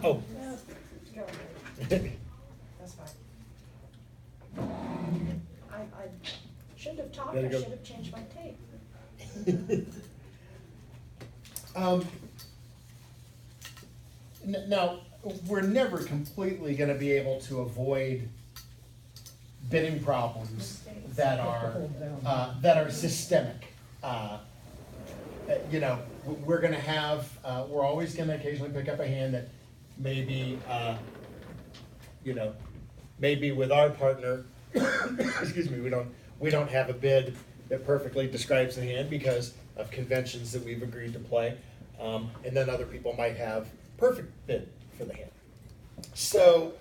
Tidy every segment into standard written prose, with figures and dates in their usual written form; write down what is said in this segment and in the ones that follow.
Oh. No, go ahead. That's fine. I shouldn't have talked, Gotta I go. should have changed my tape. Now, we're never completely gonna be able to avoid bidding problems that are systemic. You know, we're gonna have, we're always gonna occasionally pick up a hand that maybe, you know, maybe with our partner, excuse me, we don't have a bid that perfectly describes the hand because of conventions that we've agreed to play. And then other people might have perfect bid for the hand. So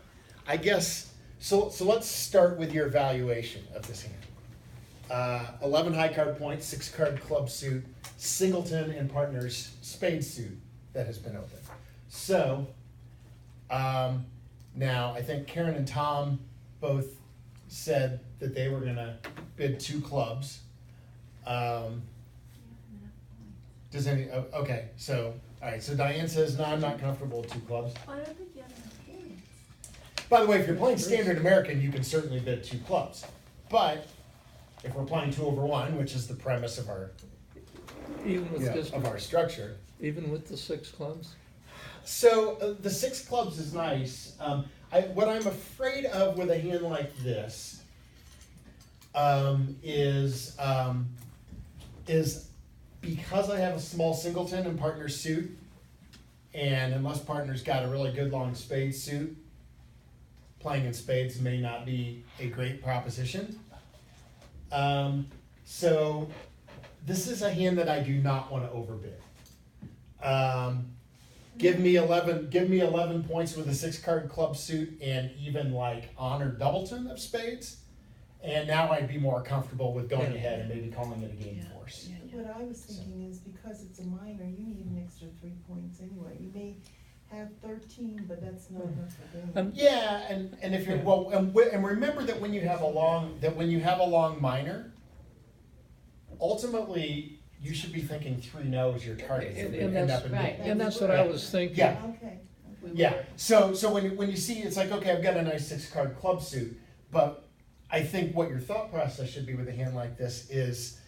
I guess, so let's start with your evaluation of this hand. 11 high card points, 6 card club suit, singleton and partners spade suit that has been opened. So now I think Karen and Tom both said that they were gonna bid 2 clubs. Does any, okay, so, all right, so Diane says, no, I'm not comfortable with 2 clubs. I don't think you have enough points. By the way, if you're playing standard American, you can certainly bid 2 clubs. But if we're playing 2 over 1, which is the premise of our, Even with just, of our structure. even with the 6 clubs? So the 6 clubs is nice. What I'm afraid of with a hand like this is because I have a small singleton and partner suit, and unless partner's got a really good long spade suit, playing in spades may not be a great proposition. So this is a hand that I do not want to overbid. Give me 11 points with a 6 card club suit and even like honored doubleton of spades. And now I'd be more comfortable with going ahead and maybe calling it a game force. What I was thinking is because it's a minor, you need an extra 3 points anyway. You may have 13, but that's not enough for game. Yeah, and if you're, well, and remember that when you have a long minor, ultimately you should be thinking 3-0 is your target. And- So and we end that's- up in right. big. And that's what I was thinking. Yeah. Okay. Yeah, so when you see, it's like, okay, I've got a nice 6 card club suit, but I think what your thought process should be with a hand like this is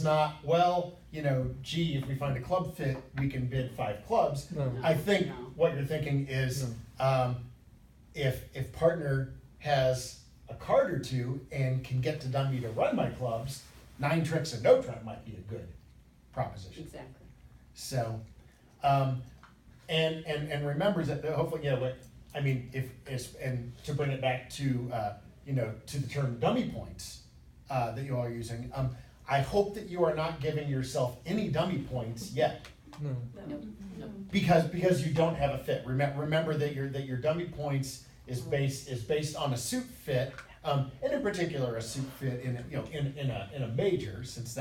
not, well, you know, gee, if we find a club fit, we can bid 5 clubs. No. I think No. what you're thinking is, No. if partner has a card or 2 and can get to dummy to run my clubs, 9 tricks and no trump might be a good proposition. Exactly. So, and remembers that hopefully, you know, what, I mean, and to bring it back to, you know, to the term dummy points that you all are using, I hope that you are not giving yourself any dummy points yet. No. No. Because you don't have a fit. Remember that your dummy points is based on a suit fit, and in particular a suit fit in a major, since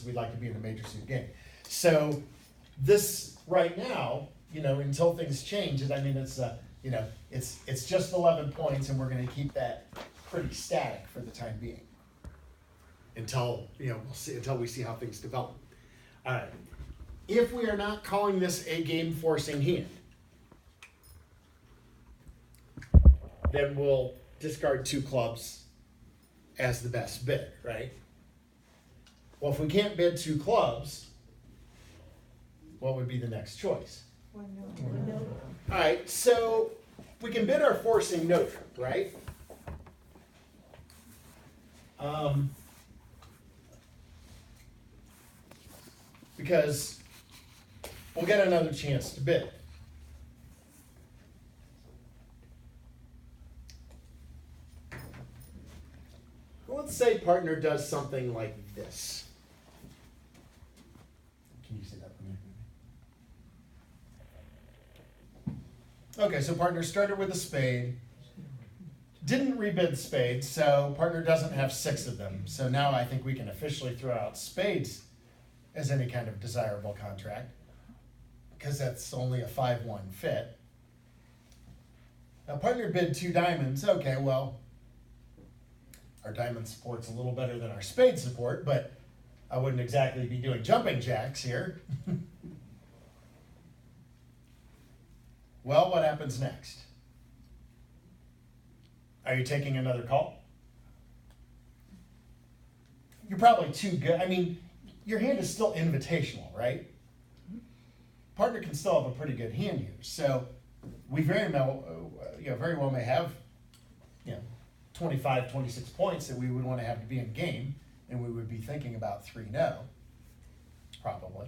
we like to be in a major suit game. So this right now, you know, until things change, I mean, it's you know, it's just 11 points, and we're going to keep that pretty static for the time being. Until, you know, until we see how things develop. All right. If we are not calling this a game forcing hand, then we'll discard 2 clubs as the best bid, right? Well, if we can't bid 2 clubs, what would be the next choice? One no. All right, so we can bid our forcing no trump, right? Because we'll get another chance to bid. Let's say partner does something like this. Can you see that from here? Okay, so partner started with a spade, didn't rebid spades, so partner doesn't have 6 of them. So now I think we can officially throw out spades as any kind of desirable contract, because that's only a 5-1 fit. Now partner bid 2 diamonds. Okay, well, our diamond support's a little better than our spade support, but I wouldn't exactly be doing jumping jacks here. Well, what happens next? Are you taking another call? You're probably too good. I mean, your hand is still invitational, right? Partner can still have a pretty good hand here. So we very well may have, 25, 26 points that we would want to have to be in game, and we would be thinking about 3-0, probably.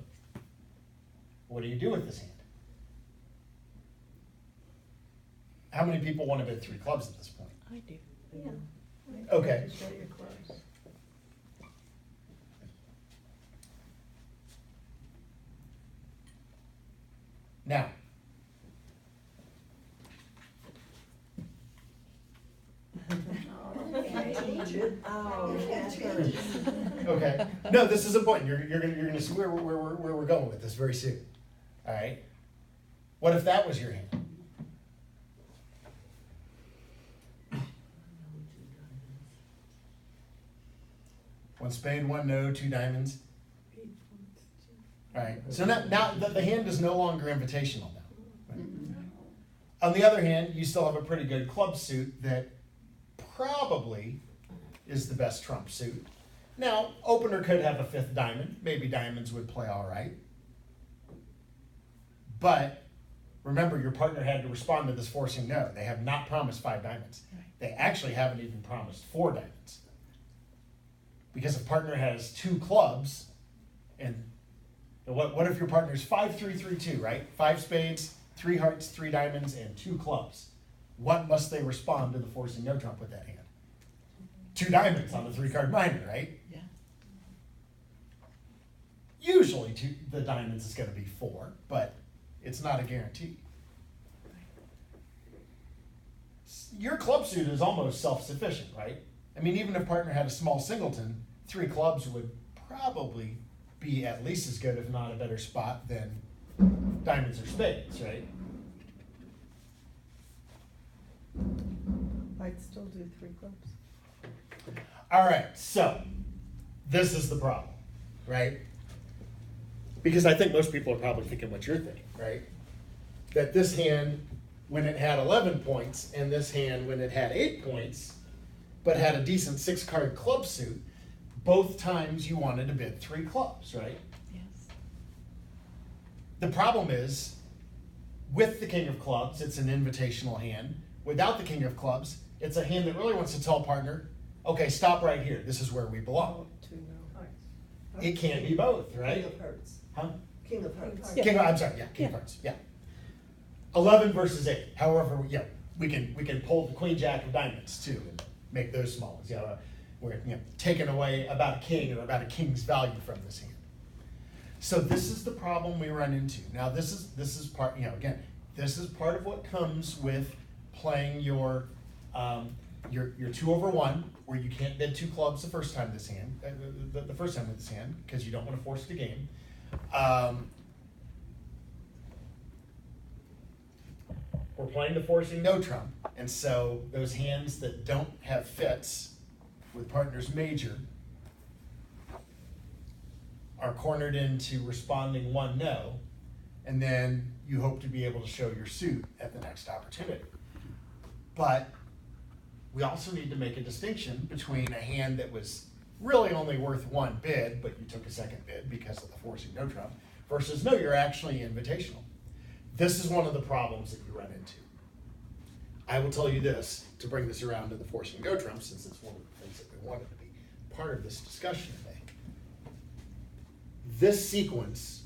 What do you do with this hand? How many people want to bid 3 clubs at this point? I do. Yeah. Okay. Show your clubs. Now, Oh, okay. No, this is important. You're gonna see where we're going with this very soon. All right. What if that was your hand? One spade, one no, 2 diamonds. All right. So now the hand is no longer invitational now. Right? On the other hand, you still have a pretty good club suit that probably is the best trump suit. Now, opener could have a 5th diamond. Maybe diamonds would play all right. But remember, your partner had to respond to this forcing no. They have not promised 5 diamonds. They actually haven't even promised 4 diamonds. Because if partner has 2 clubs, and what if your partner's 5-3-3-2, right? 5 spades, 3 hearts, 3 diamonds, and 2 clubs. What must they respond to the forcing no trump with that hand? 2 diamonds on the 3-card minor, right? Yeah. Usually the diamonds is going to be 4, but it's not a guarantee. Your club suit is almost self-sufficient, right? I mean, even if partner had a small singleton, 3 clubs would probably be at least as good, if not a better spot than diamonds or spades, right? I'd still do 3 clubs. All right, so this is the problem, right? Because I think most people are probably thinking what you're thinking, right? That this hand, when it had 11 points, and this hand, when it had 8 points, but had a decent 6-card club suit, both times you wanted to bid 3 clubs, right? Yes. The problem is, with the king of clubs, it's an invitational hand. Without the king of clubs, it's a hand that really wants to tell partner, okay, stop right here. This is where we belong. 2 no. It can't be both, right? King of Hearts. Huh? King of Hearts. Yeah. King, I'm sorry, yeah, king of hearts, yeah. 11 versus 8. However, yeah, we can pull the queen jack of diamonds too and make those small ones. We're taking away about a king or about a king's value from this hand. So this is the problem we run into. Now this is part, again, this is part of what comes with playing your 2/1, where you can't bid 2 clubs the first time this hand, the first time with this hand, because you don't want to force the game. We're playing the forcing no trump, and so those hands that don't have fits with partner's major are cornered into responding 1 no, and then you hope to be able to show your suit at the next opportunity. But we also need to make a distinction between a hand that was really only worth 1 bid, but you took a 2nd bid because of the forcing no trump, versus no, you're actually invitational. This is one of the problems that you run into. I will tell you this, to bring this around to the forcing no trump, since it's one of the things that we wanted to be part of this discussion today. This sequence,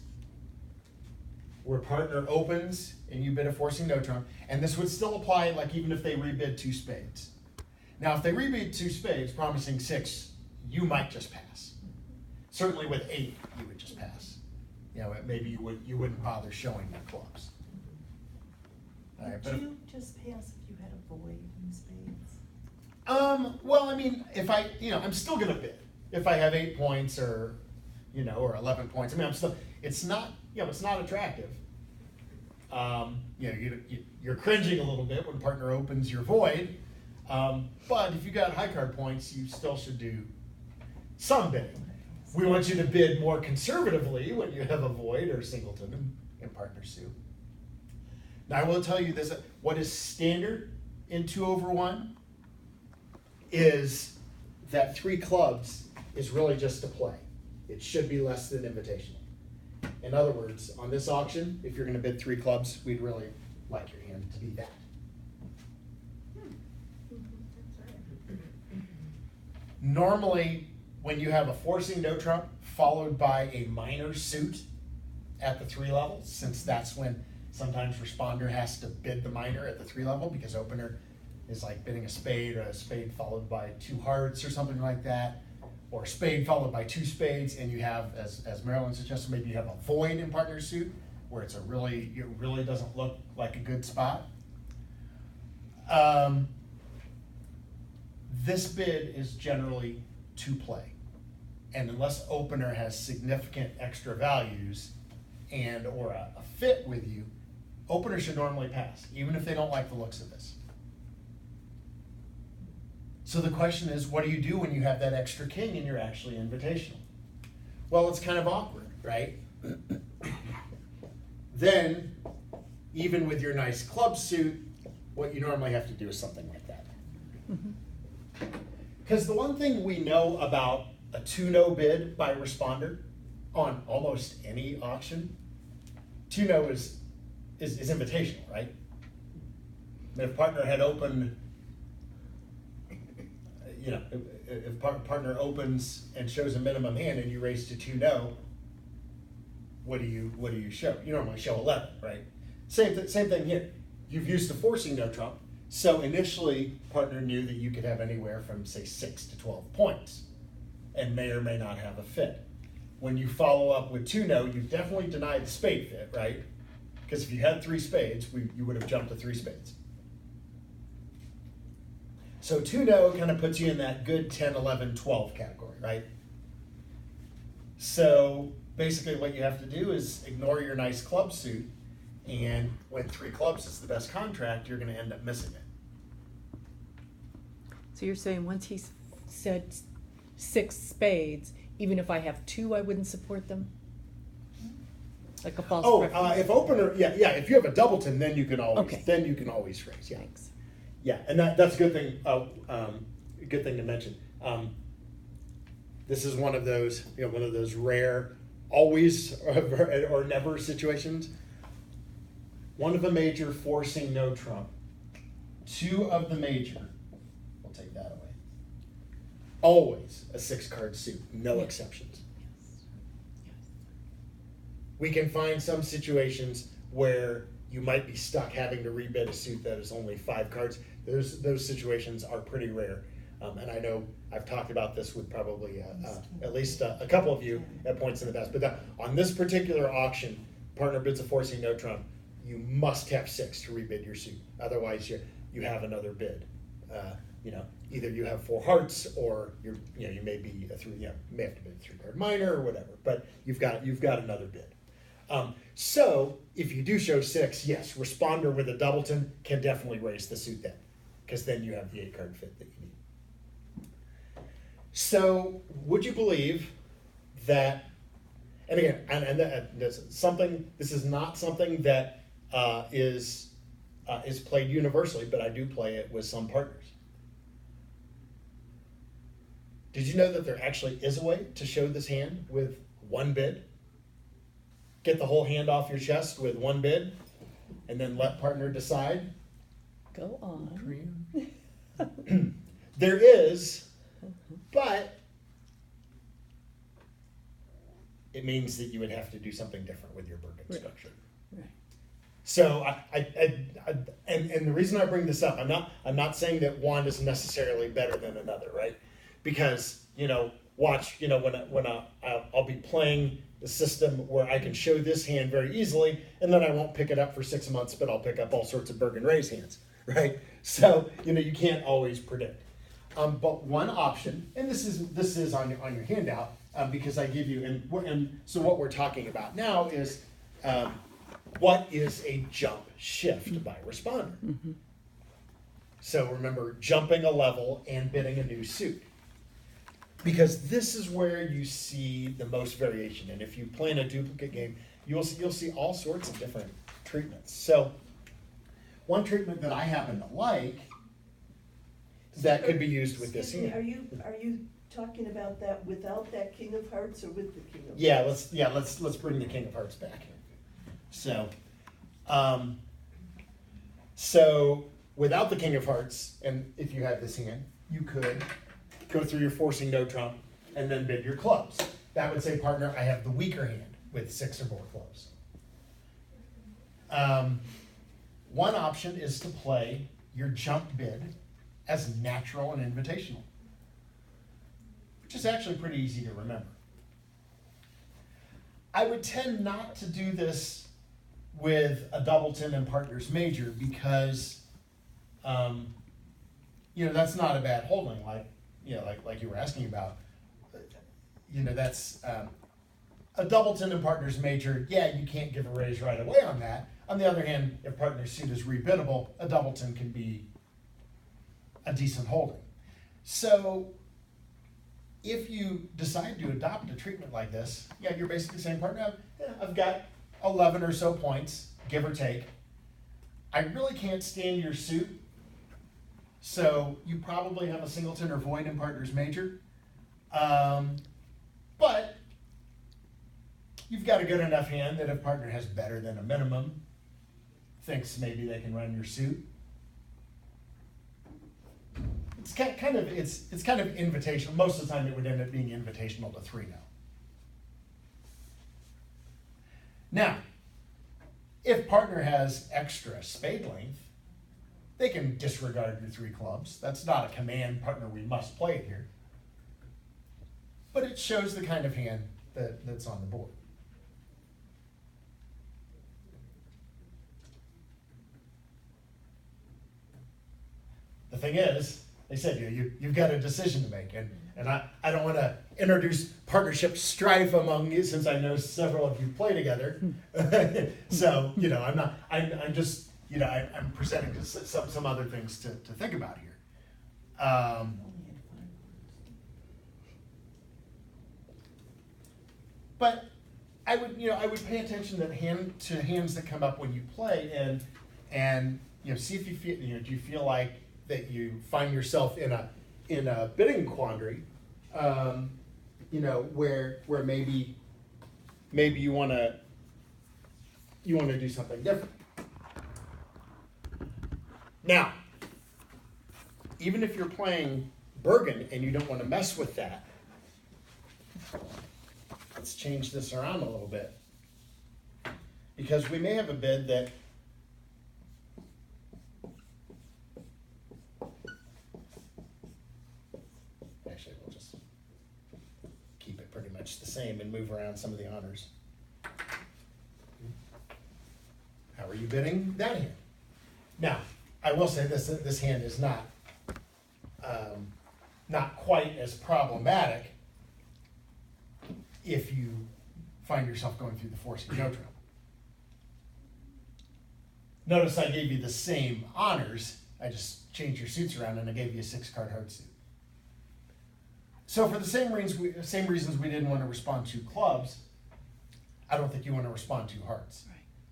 where partner opens and you bid a forcing no trump, and this would still apply like even if they rebid 2 spades. Now, if they rebid 2 spades, promising 6, you might just pass. Certainly with 8, you would just pass. Maybe you wouldn't bother showing your clubs. All right, but Would you just pass if you had a void in spades? well, I mean, if I'm still gonna bid if I have 8 points or 11 points. I mean, it's not attractive. You're cringing a little bit when partner opens your void, but if you got high card points, you still should do some bidding. We want you to bid more conservatively when you have a void or singleton in partner suit. Now, I will tell you this, what is standard in 2/1 is that 3 clubs is really just a play. It should be less than invitational. In other words, on this auction, if you're gonna bid 3 clubs, we'd really like your hand to be that. Normally, when you have a forcing no trump followed by a minor suit at the 3 levels, since that's when sometimes responder has to bid the minor at the 3 level because opener is like bidding a spade or a spade followed by 2 hearts or something like that, or a spade followed by 2 spades, and you have, as Marilyn suggested, maybe you have a void in partner suit where it really doesn't look like a good spot. This bid is generally to play. And unless opener has significant extra values and or a fit with you, opener should normally pass, even if they don't like the looks of this. So the question is, what do you do when you have that extra king and you're actually invitational? Well, it's kind of awkward, right? Then, even with your nice club suit, what you normally have to do is something like that. Because the one thing we know about a 2-no bid by responder on almost any auction, 2-no is invitational, right? And if partner had opened, you know, if partner opens and shows a minimum hand and you raise to 2-no, what do you show? You normally show 11, right? Same thing here. You've used the forcing no trump, so initially partner knew that you could have anywhere from say 6 to 12 points, and may or may not have a fit. When you follow up with 2-no, you definitely denied the spade fit, right? Because if you had 3 spades, you would have jumped to 3 spades. So 2-no kind of puts you in that good 10, 11, 12 category, right? So basically what you have to do is ignore your nice club suit, and when 3 clubs is the best contract, you're going to end up missing it. So you're saying once he said 6 spades, even if I have 2, I wouldn't support them? Like a false preference? If opener, yeah, if you have a doubleton, then you can always, Okay. raise, yeah. Thanks. Yeah, and that's a good thing. Good thing to mention. This is one of those, one of those rare, always or never situations. One of the major forcing no trump. 2 of the major. We'll take that away. Always a 6-card suit, no Yeah. exceptions. We can find some situations where you might be stuck having to rebid a suit that is only 5 cards. Those situations are pretty rare. And I know I've talked about this with probably at least a couple of you at points in the past. But on this particular auction, partner bids a forcing no trump, you must have 6 to rebid your suit. Otherwise, you have another bid. Either you have 4 hearts, or you may be may have to bid a 3-card minor or whatever. But you've got another bid. So if you do show 6, yes, responder with a doubleton can definitely raise the suit then, because then you have the 8-card fit that you need. So would you believe that? And again, this is not something that is played universally, but I do play it with some partners. Did you know that there actually is a way to show this hand with 1 bid? Get the whole hand off your chest with 1 bid, and then let partner decide? Go on. There is, but it means that you would have to do something different with your Bergen Right. structure. Right. So and the reason I bring this up, I'm not saying that one is necessarily better than another, right? Because watch, when I'll be playing the system where I can show this hand very easily, and then I won't pick it up for 6 months, but I'll pick up all sorts of Bergen raise hands, right? So you can't always predict. But one option, and this is on your handout, because I give you, and so what we're talking about now is what is a jump shift by responder. Mm-hmm. So remember, jumping a level and bidding a new suit. Because this is where you see the most variation. And if you play in a duplicate game, you'll see all sorts of different treatments. So one treatment that I happen to like that could be used with this Excuse me, hand. are you talking about that without that King of Hearts or with the King of Hearts? Yeah, let's bring the King of Hearts back. So without the King of Hearts, and if you had this hand, you could go through your forcing no trump and then bid your clubs. That would say, partner, I have the weaker hand with 6 or more clubs. One option is to play your jump bid as natural and invitational, which is actually pretty easy to remember. I would tend not to do this with a doubleton and partners major because, that's not a bad holding, like you were asking about. That's a doubleton and partners major. Yeah, you can't give a raise right away on that. On the other hand, if partners suit is rebiddable, a doubleton can be a decent holding. So if you decide to adopt a treatment like this, you're basically saying, partner, I've got 11 or so points, give or take. I really can't stand your suit, so you probably have a singleton or void in partners major. But you've got a good enough hand that if partner has better than a minimum, thinks maybe they can run your suit. It's kind of invitational. Most of the time, it would end up being invitational to 3-0. Now, if partner has extra spade length, they can disregard your 3 clubs. That's not a command, partner, we must play it here. But it shows the kind of hand that's on the board. The thing is, they said you've got a decision to make, and I don't want to introduce partnership strife among you since I know several of you play together. So I'm just I'm presenting some other things to think about here. But I would pay attention to hands that come up when you play and see if you feel do you feel like that you find yourself in a bidding quandary, where maybe you want to do something different. Now, even if you're playing Bergen and you don't want to mess with that, let's change this around a little bit, because we may have a bid that actually we'll just keep it pretty much the same and move around some of the honors. How are you bidding that hand? Now, I will say this hand is not quite as problematic if you find yourself going through the forcing no trump. Notice I gave you the same honors, I just changed your suits around and I gave you a 6-card hard suit. So for the same reasons we didn't want to respond to clubs, I don't think you want to respond to hearts.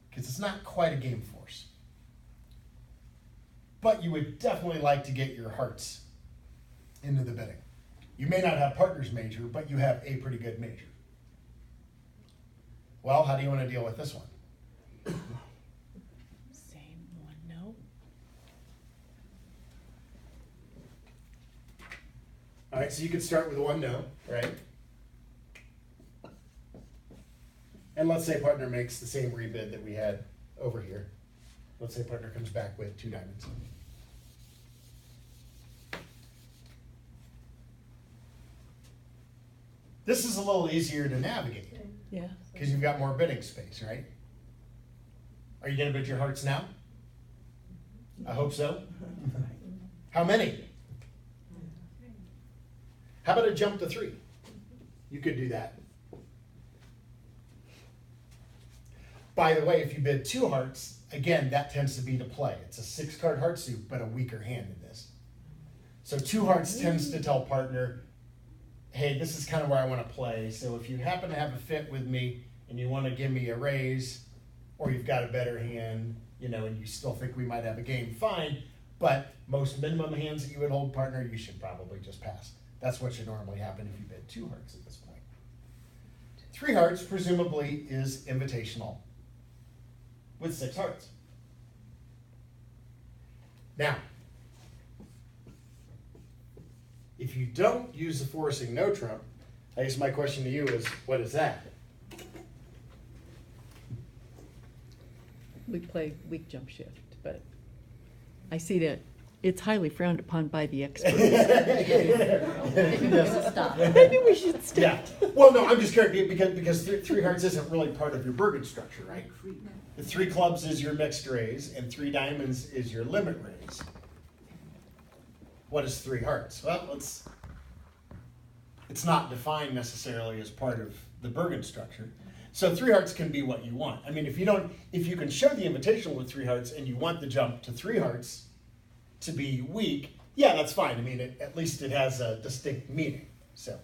Because it's not quite a game force. But you would definitely like to get your hearts into the bidding. You may not have partners major, but you have a pretty good major. Well, how do you want to deal with this one? Same one, no. All right, so you could start with 1 no, right? And let's say partner makes the same rebid that we had over here. Let's say partner comes back with 2 diamonds. This is a little easier to navigate Yeah. because you've got more bidding space, right? Are you going to bid your hearts now? I hope so. How many? How about a jump to 3? You could do that. By the way, if you bid 2 hearts, again, that tends to be to play. It's a 6-card heart suit, but a weaker hand in this. So 2 hearts tends to tell partner, hey, this is kind of where I want to play. So if you happen to have a fit with me and you want to give me a raise, or you've got a better hand, and you still think we might have a game, fine. But most minimum hands that you would hold, partner, you should probably just pass. That's what should normally happen if you bid 2 hearts at this point. 3 hearts, presumably, is invitational with 6 hearts. Now, if you don't use the forcing no trump, I guess my question to you is, what is that? We play weak jump shift, but I see that it's highly frowned upon by the experts. Maybe we should stop. Maybe we should stop. Yeah. Well, no, I'm just curious because 3 hearts isn't really part of your Bergen structure, right? The 3 clubs is your mixed raise, and 3 diamonds is your limit raise. What is 3 hearts? Well, it's not defined necessarily as part of the Bergen structure. So 3 hearts can be what you want. I mean, if you can show the invitational with 3 hearts and you want the jump to 3 hearts to be weak, yeah, that's fine. I mean, at least it has a distinct meaning. So,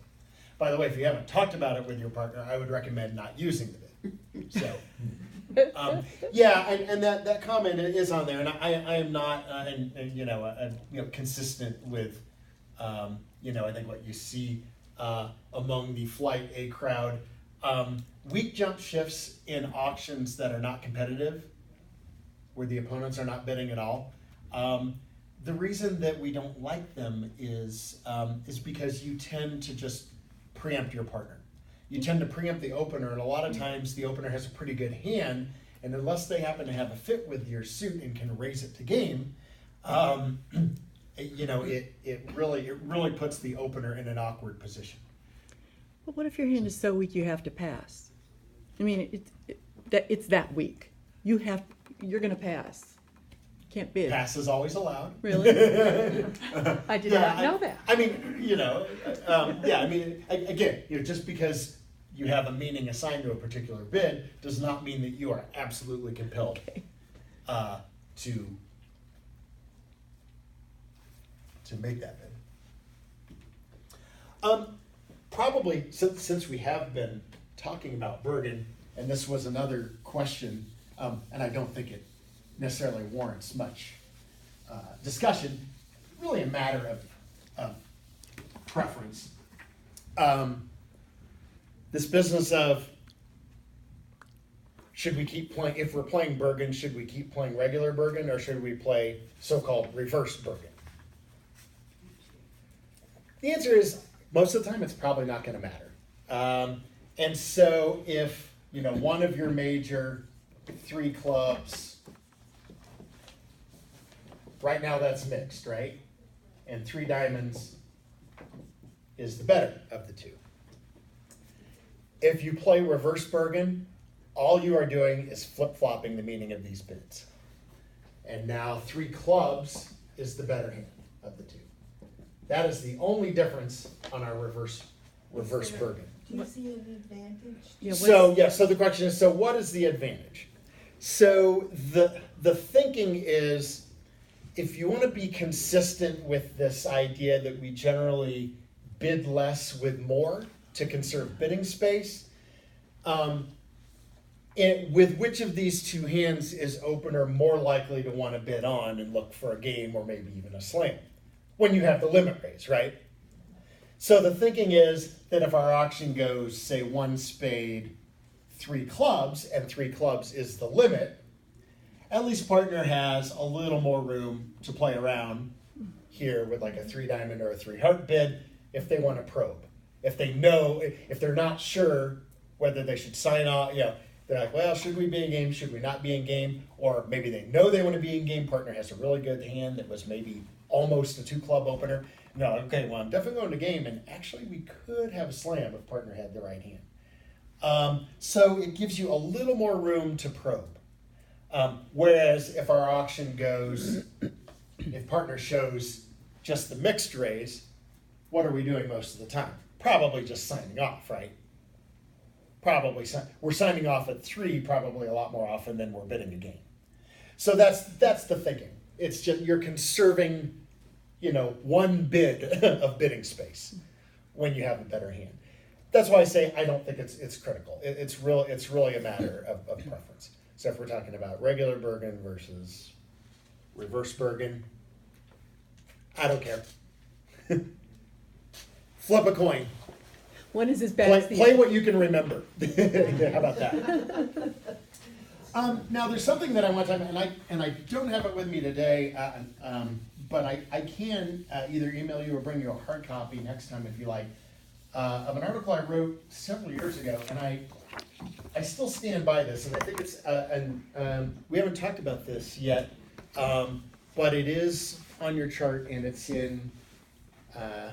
by the way, if you haven't talked about it with your partner, I would recommend not using the bid. So, yeah, and that comment is on there, and I am not, consistent with, I think what you see among the Flight A crowd. Weak jump shifts in auctions that are not competitive, where the opponents are not bidding at all. The reason that we don't like them is because you tend to just preempt your partner. You tend to preempt the opener, and a lot of times the opener has a pretty good hand, and unless they happen to have a fit with your suit and can raise it to game, it really puts the opener in an awkward position. Well, what if your hand is so weak you have to pass? I mean, it's that weak. You're going to pass. Can't bid. Pass is always allowed. Really? I did not know that. I mean, again, just because you have a meaning assigned to a particular bid does not mean that you are absolutely compelled to make that bid. Probably, since we have been talking about Bergen, and this was another question, and I don't think it necessarily warrants much discussion, really a matter of preference. This business of should we keep playing, if we're playing Bergen, should we keep playing regular Bergen, or should we play so-called reverse Bergen? The answer is, most of the time, it's probably not going to matter. And so if, one of your major 3 clubs, right now that's mixed, right? And 3 diamonds is the better of the 2. If you play reverse Bergen, all you are doing is flip-flopping the meaning of these bids. And now 3 clubs is the better hand of the 2. That is the only difference on our reverse Bergen. Do you see an advantage? Yeah, So the question is, so what is the advantage? So the thinking is, if you want to be consistent with this idea that we generally bid less with more to conserve bidding space, with which of these 2 hands is opener more likely to want to bid on and look for a game or maybe even a slam? When you have the limit raise, right? So the thinking is that if our auction goes, say, 1 spade, 3 clubs, and 3 clubs is the limit, at least partner has a little more room to play around here with like a 3 diamond or a 3 heart bid if they want to probe. If they're not sure whether they should sign off, they're like, well, should we be in game? Should we not be in game? Or maybe they know they want to be in game. Partner has a really good hand that was maybe almost a 2 club opener. No, okay, well, I'm definitely going to game, and actually we could have a slam if partner had the right hand. So it gives you a little more room to probe. Whereas if our auction goes, if partner shows just the mixed raise, what are we doing most of the time? Probably just signing off, right? We're signing off at 3 probably a lot more often than we're bidding a game. So that's the thinking. It's just you're conserving, 1 bid of bidding space when you have a better hand. That's why I say I don't think it's critical. It's really a matter of preference. So if we're talking about regular Bergen versus reverse Bergen, I don't care. Flip a coin. One is as bad Play, as the play other. what you can remember. How about that? Now, there's something that I want to talk about, and I don't have it with me today, but I can either email you or bring you a hard copy next time if you like, of an article I wrote several years ago, and I still stand by this, and I think it's, we haven't talked about this yet, but it is on your chart, and it's in, as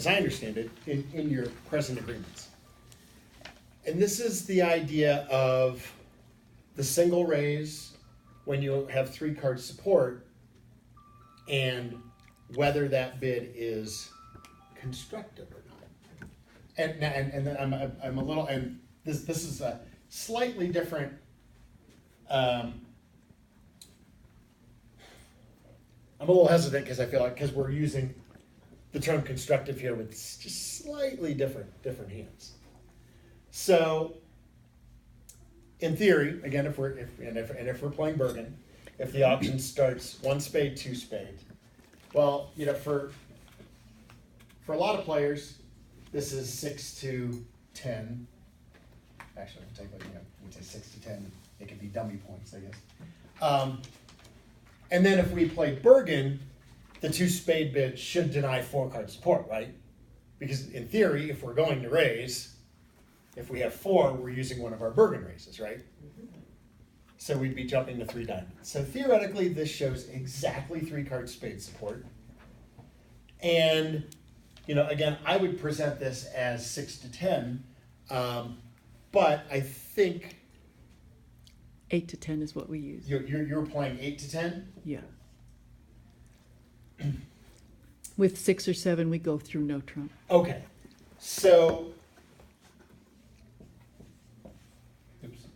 I understand it, in your present agreements. And this is the idea of the single raise when you have 3-card support, and whether that bid is constructive or not. And then I'm a little, and this is a slightly different. I'm a little hesitant because I feel like because we're using the term constructive here with just slightly different hands. So, in theory, again, if we're playing Bergen, if the auction starts 1 spade, 2 spade, well, for a lot of players, this is 6 to 10. Actually, we'll take we'd say 6 to 10. It could be dummy points, I guess. And then if we play Bergen, the 2 spade bid should deny 4-card support, right? Because in theory, if we're going to raise, if we have 4, we're using one of our Bergen raises, right? So we'd be jumping to 3 diamonds. So theoretically, this shows exactly 3-card spade support. And, again, I would present this as 6 to 10, but I think 8 to 10 is what we use. you're playing 8 to 10? Yeah. With 6 or 7, we go through no trump. Okay, so, oops.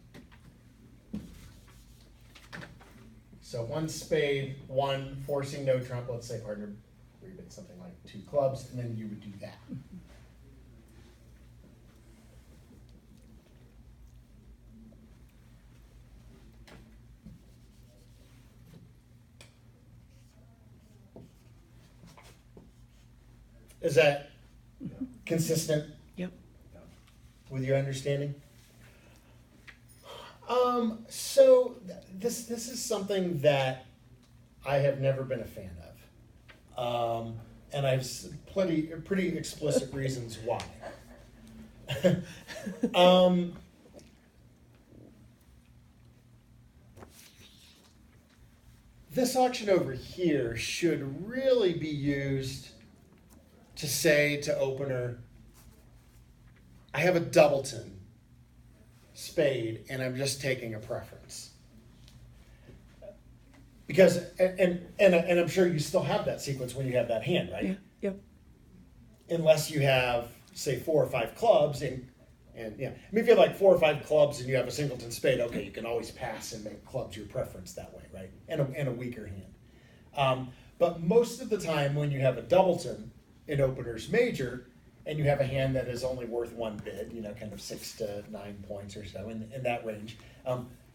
So 1 spade, 1 forcing no trump, let's say partner rebid something like 2 clubs, and then you would do that. Is that consistent Yep. with your understanding? So this is something that I have never been a fan of, and I've pretty explicit reasons why. This auction over here should really be used to say to opener, I have a doubleton spade and I'm just taking a preference. Because, and I'm sure you still have that sequence when you have that hand, right? Yeah. Yep. Unless you have, say, 4 or 5 clubs and yeah. I mean, if you have like 4 or 5 clubs and you have a singleton spade, okay, you can always pass and make clubs your preference that way, right? And a weaker hand. But most of the time when you have a doubleton in opener's major, and you have a hand that is only worth 1 bid, kind of 6 to 9 points or so in that range.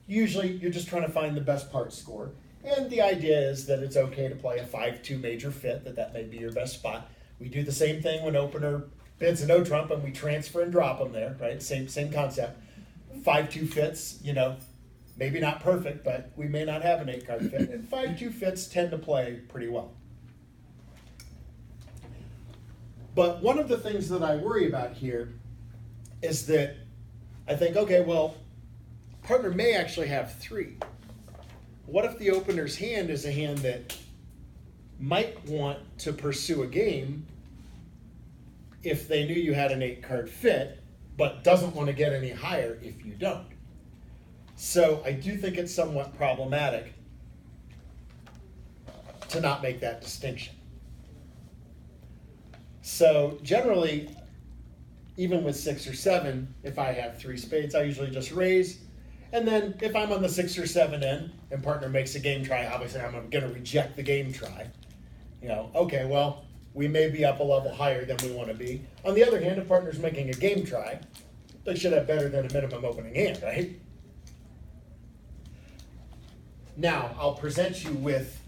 Usually you're just trying to find the best part score. And the idea is that it's okay to play a 5-2 major fit, that may be your best spot. We do the same thing when opener bids a no trump and we transfer and drop them there, right? Same concept. 5-2 fits, maybe not perfect, but we may not have an 8-card fit. And 5-2 fits tend to play pretty well. But one of the things that I worry about here is that I think, okay, well, partner may actually have 3. What if the opener's hand is a hand that might want to pursue a game if they knew you had an 8-card fit, but doesn't want to get any higher if you don't? So I do think it's somewhat problematic to not make that distinction. So generally, even with 6 or 7, if I have 3 spades, I usually just raise. And then if I'm on the 6 or 7 end and partner makes a game try, obviously I'm going to reject the game try. Okay, well, we may be up a level higher than we want to be. On the other hand, if partner's making a game try, they should have better than a minimum opening hand, right? Now, I'll present you with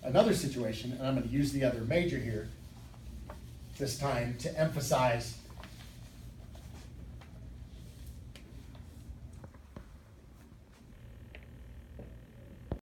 another situation, and I'm gonna use the other major here this time to emphasize